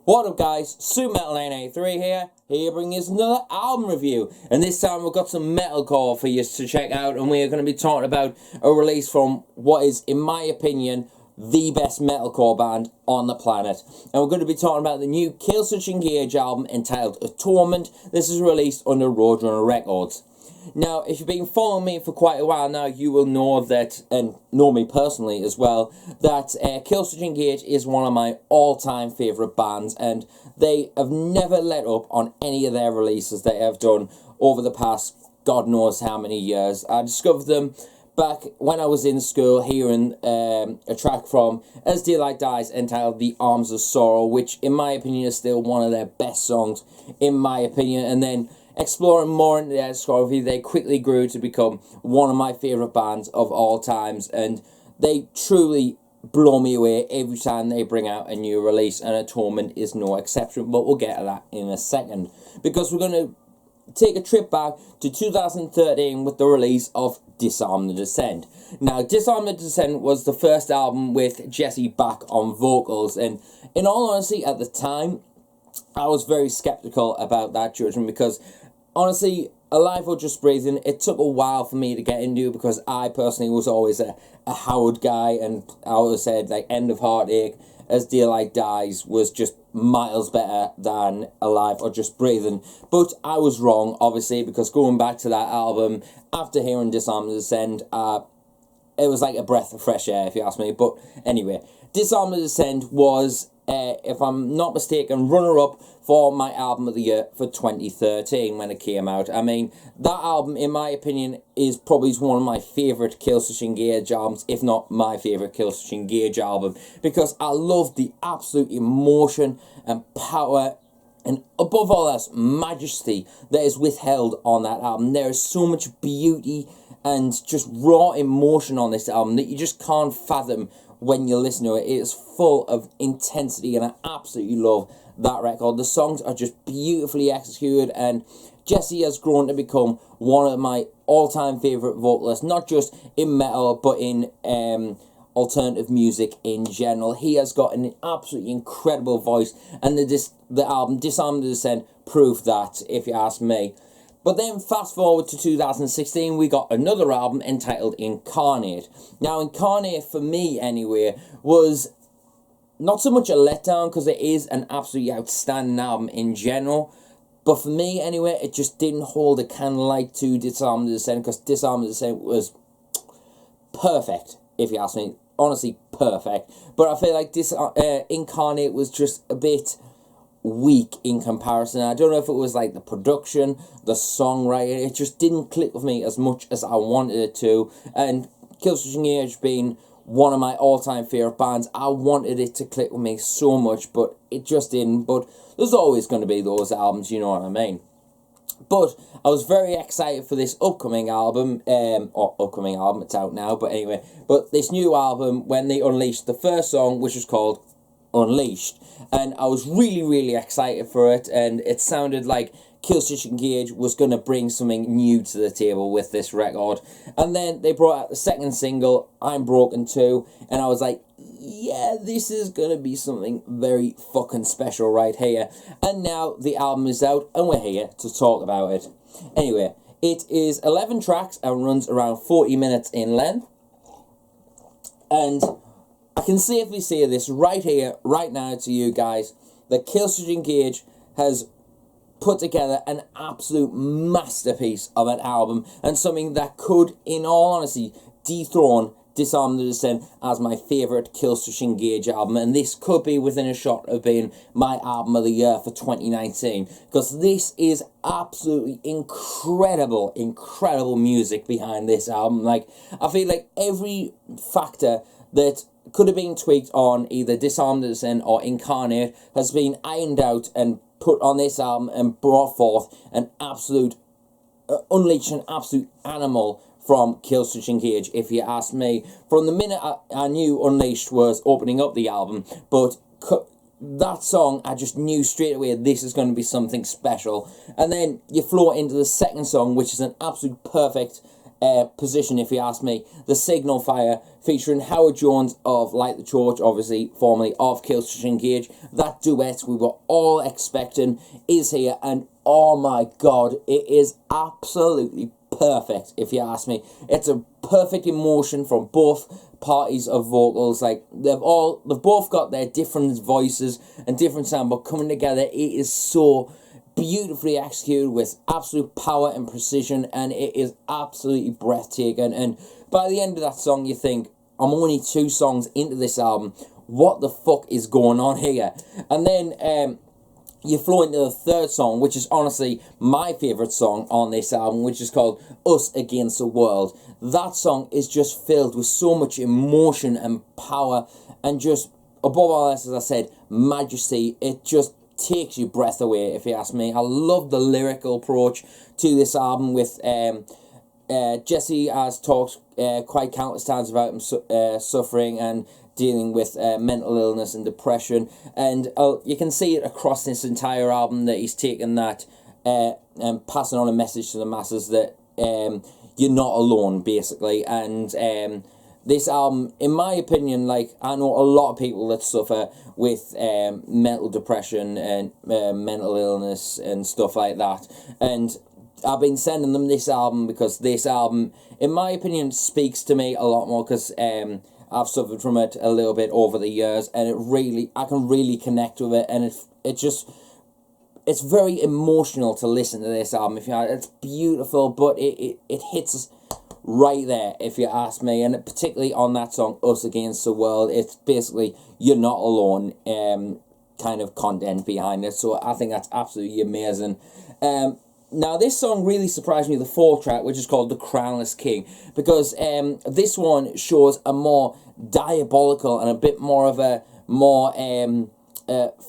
What up guys, SuperMetal983 here bringing us another album review, and this time we've got some metalcore for you to check out, and we are going to be talking about a release from what is, in my opinion, the best metalcore band on the planet. And we're going to be talking about the new Killswitch album entitled Atonement. This is released under Roadrunner Records. Now, if you've been following me for quite a while now, you will know that, and know me personally as well, that Killswitch is one of my all-time favourite bands, and they have never let up on any of their releases they have done over the past God knows how many years. I discovered them back when I was in school, hearing a track from As Daylight Dies entitled The Arms of Sorrow, which in my opinion is still one of their best songs, in my opinion, and then exploring more into their discography, they quickly grew to become one of my favourite bands of all times, and they truly blow me away every time they bring out a new release, and Atonement is no exception, but we'll get to that in a second, because we're going to take a trip back to 2013 with the release of Disarm the Descent. Now, Disarm the Descent was the first album with Jesse back on vocals, and in all honesty, at the time, I was very skeptical about that judgment, because honestly, Alive or Just Breathing, it took a while for me to get into, because I personally was always a Howard guy, and I always said, like, End of Heartache, As Daylight Dies was just miles better than Alive or Just Breathing. But I was wrong, obviously, because going back to that album, after hearing Disarm the Descent, it was like a breath of fresh air, if you ask me. But anyway, Disarm the Descent was, if I'm not mistaken, runner-up for my album of the year for 2013 when it came out. I mean, that album, in my opinion, is probably one of my favourite Killswitch albums, if not my favourite Killswitch album, because I love the absolute emotion and power and, above all else, majesty that is withheld on that album. There is so much beauty and just raw emotion on this album that you just can't fathom when you listen to it. It is full of intensity, and I absolutely love that record. The songs are just beautifully executed, and Jesse has grown to become one of my all-time favourite vocalists, not just in metal, but in alternative music in general. He has got an absolutely incredible voice, and the album Disarm the Descent proved that, if you ask me. But then fast forward to 2016, we got another album entitled Incarnate. Now, Incarnate, for me anyway, was not so much a letdown, because it is an absolutely outstanding album in general. But for me anyway, it just didn't hold a candlelight to Disarm the Descent, because Disarm the Descent was perfect, if you ask me. Honestly, perfect. But I feel like this Incarnate was just a bit weak in comparison. I don't know if it was like the production, the songwriting, it just didn't click with me as much as I wanted it to. And Killswitch being one of my all-time favourite bands, I wanted it to click with me so much, but it just didn't. But there's always going to be those albums, you know what I mean. But I was very excited for this upcoming album, it's out now, but anyway, but this new album, when they unleashed the first song, which was called Unleashed, and I was really excited for it, and it sounded like Killswitch was going to bring something new to the table with this record. And then they brought out the second single, I'm Broken Too, and I was like, yeah, this is going to be something very fucking special right here. And now the album is out, and we're here to talk about it. Anyway, it is 11 tracks and runs around 40 minutes in length, and I can safely say this right here, right now to you guys, that Killswitch has put together an absolute masterpiece of an album, and something that could, in all honesty, dethrone Disarm the Descent as my favourite Killswitch album, and this could be within a shot of being my album of the year for 2019, because this is absolutely incredible music behind this album. Like, I feel like every factor that could have been tweaked on either Disarm the Descent or Incarnate has been ironed out and put on this album, and brought forth an absolute, unleashed an absolute animal from Killswitch, if you ask me. From the minute I knew Unleashed was opening up the album, but that song, I just knew straight away this is going to be something special. And then you flow into the second song, which is an absolute perfect position, if you ask me. The Signal Fire, featuring Howard Jones of Light the Torch, obviously formerly of Killswitch Engage. That duet we were all expecting is here, and oh my god, it is absolutely perfect, if you ask me. It's a perfect emotion from both parties of vocals. Like, they've both got their different voices and different sound, but coming together, it is so beautifully executed with absolute power and precision, and it is absolutely breathtaking. And by the end of that song, you think, I'm only 2 songs into this album, what the fuck is going on here? And then you flow into the third song, which is honestly my favourite song on this album, which is called Us Against the World. That song is just filled with so much emotion and power, and just, above all else, as I said, majesty. It just takes your breath away, if you ask me. I love the lyrical approach to this album, with Jesse has talked quite countless times about him suffering and dealing with mental illness and depression, and you can see it across this entire album that he's taken that and passing on a message to the masses that you're not alone, basically. And this album, in my opinion, like, I know a lot of people that suffer with mental depression and mental illness and stuff like that, and I've been sending them this album because this album, in my opinion, speaks to me a lot more, because I've suffered from it a little bit over the years, and I can really connect with it, and it's very emotional to listen to this album. It's beautiful, but it hits us right there, if you ask me. And particularly on that song, Us Against the World, it's basically you're not alone kind of content behind it. So I think that's absolutely amazing. Now, this song really surprised me, the 4th track, which is called The Crownless King, because this one shows a more diabolical and a bit more of a more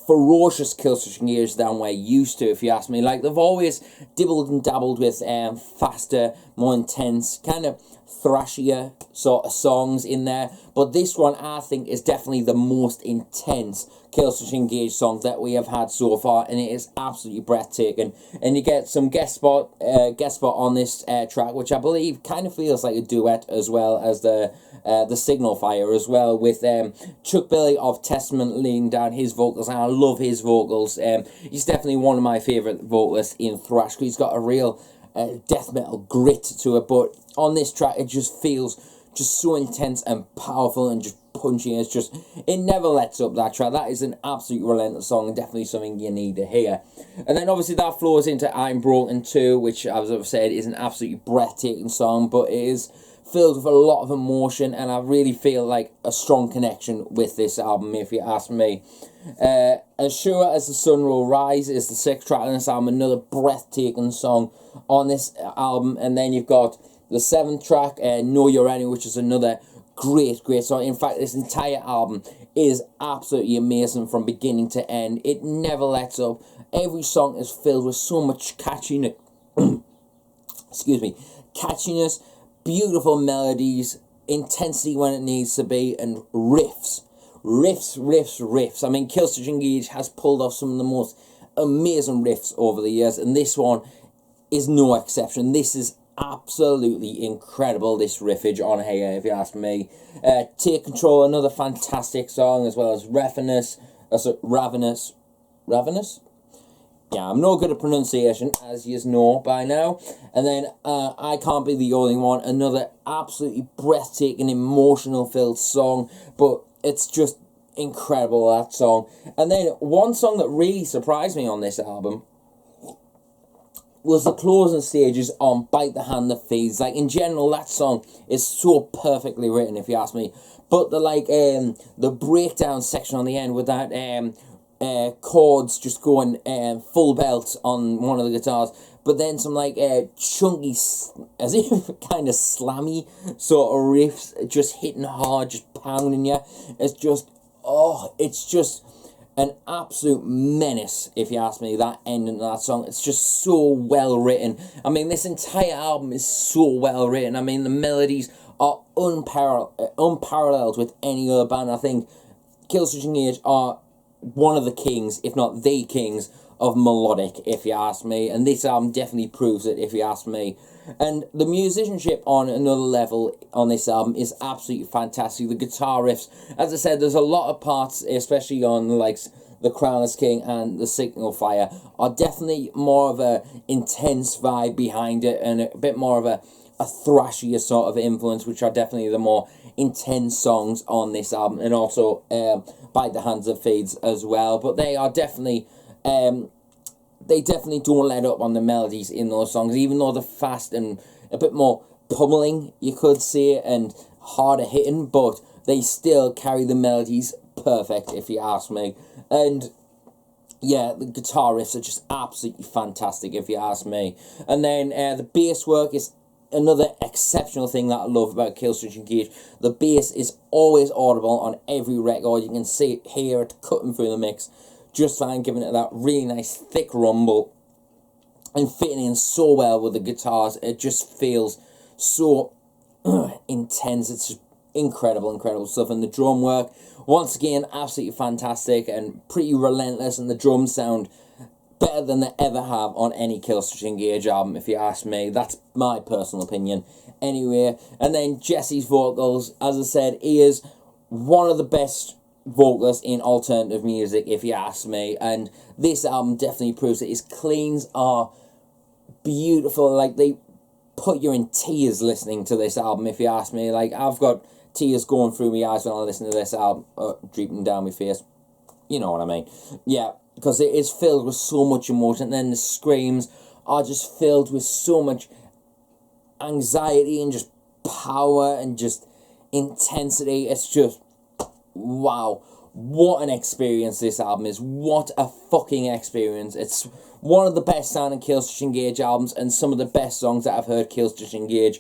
ferocious Killswitch Engage than we're used to, if you ask me. Like, they've always dibbled and dabbled with faster, more intense, kind of thrashier sort of songs in there, but this one, I think, is definitely the most intense Killswitch Engage song that we have had so far, and it is absolutely breathtaking. And you get some guest spot on this track, which I believe kind of feels like a duet, as well as the Signal Fire as well, with Chuck Billy of Testament leaning down his vocals, and I love his vocals. He's definitely one of my favourite vocalists in thrash. He's got a real death metal grit to it, but on this track it just feels just so intense and powerful and just punchy. It never lets up, that track. That is an absolute relentless song, and definitely something you need to hear. And then obviously that flows into I'm Broken Too, which, as I've said, is an absolutely breathtaking song, but it is filled with a lot of emotion, and I really feel like a strong connection with this album, if you ask me. As Sure As the Sun Will Rise is the 6th track on this album, another breathtaking song on this album. And then you've got the 7th track, Know Your Enemy, which is another great song. In fact, this entire album is absolutely amazing from beginning to end. It never lets up. Every song is filled with so much catchiness, catchiness, beautiful melodies, intensity when it needs to be, and riffs. I mean, Killswitch Engage has pulled off some of the most amazing riffs over the years, and this one is no exception. This is absolutely incredible, this riffage on here, if you ask me. Take Control, another fantastic song, as well as Ravenous? Yeah, I'm no good at pronunciation, as you know by now. And then I Can't Be the Only One, another absolutely breathtaking, emotional-filled song, but it's just incredible, that song. And then one song that really surprised me on this album was the closing stages on Bite the Hand That Feeds. Like, in general, that song is so perfectly written, if you ask me. But the breakdown section on the end with that chords just going full belt on one of the guitars, but then some chunky, as if kind of slammy sort of riffs, just hitting hard, just pounding you. It's just an absolute menace, if you ask me, that ending of that song. It's just so well written. I mean, this entire album is so well written. I mean, the melodies are unparalleled with any other band. I think Killswitch Engage are one of the kings, if not the kings, of melodic, if you ask me. And this album definitely proves it, if you ask me. And the musicianship on another level on this album is absolutely fantastic. The guitar riffs, as I said, there's a lot of parts, especially on like the Crownless King and the Signal Fire, are definitely more of a intense vibe behind it, and a bit more of a thrashier sort of influence, which are definitely the more intense songs on this album, and also Bite the Hands That Feeds as well. But they are definitely they definitely don't let up on the melodies in those songs, even though they're fast and a bit more pummeling, you could say, and harder hitting, but they still carry the melodies perfect, if you ask me. And yeah, the guitar riffs are just absolutely fantastic, if you ask me. And then the bass work is another exceptional thing that I love about Killswitch Engage. The bass is always audible on every record. You can see it, hear it cutting through the mix just fine, giving it that really nice thick rumble and fitting in so well with the guitars. It just feels so intense. It's just incredible stuff. And the drum work, once again, absolutely fantastic and pretty relentless, and the drums sound better than they ever have on any Killswitch Engage album, if you ask me. That's my personal opinion anyway. And then Jesse's vocals, as I said, he is one of the best vocalists in alternative music, if you ask me, and this album definitely proves it. His cleans are beautiful. Like, they put you in tears listening to this album, if you ask me. Like, I've got tears going through my eyes when I listen to this album, drooping down my face, you know what I mean. Yeah, because it is filled with so much emotion, and then the screams are just filled with so much anxiety and just power and just intensity. It's just, wow, what an experience this album is. What a fucking experience. It's one of the best sounding Killswitch Engage albums, and some of the best songs that I've heard Killswitch Engage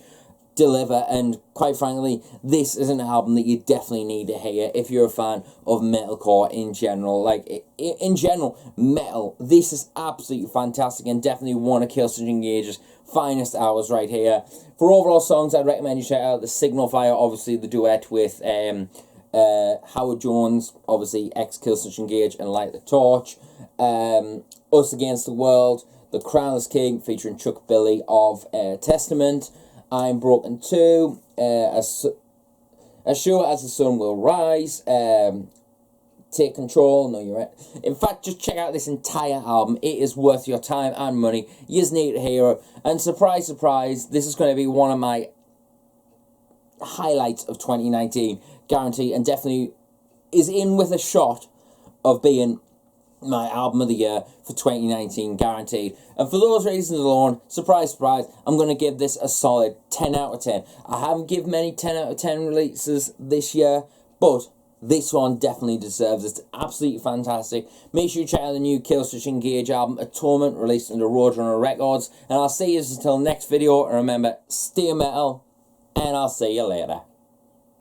deliver. And quite frankly, this is an album that you definitely need to hear if you're a fan of metalcore in general. Like, in general, metal, this is absolutely fantastic, and definitely one of Killswitch Engage's finest hours right here. For overall songs, I'd recommend you check out the Signal Fire, obviously the duet with Howard Jones, obviously ex-Killswitch Engage, and Light the Torch. Us Against the World, The Crownless King featuring Chuck Billy of Testament, I'm Broken Too, As Sure As the Sun Will Rise, Take Control, No You're Right. In fact, just check out this entire album. It is worth your time and money. You just need to hear it. And surprise, surprise, this is going to be one of my highlights of 2019, guarantee, and definitely is in with a shot of being my album of the year for 2019, guaranteed. And for those reasons alone, surprise, surprise, I'm going to give this a solid 10 out of 10. I haven't given many 10 out of 10 releases this year, but this one definitely deserves it. It's absolutely fantastic. Make sure you check out the new Killswitch Engage album, Atonement, released under Roadrunner Records. And I'll see you until next video. And remember, stay metal, and I'll see you later.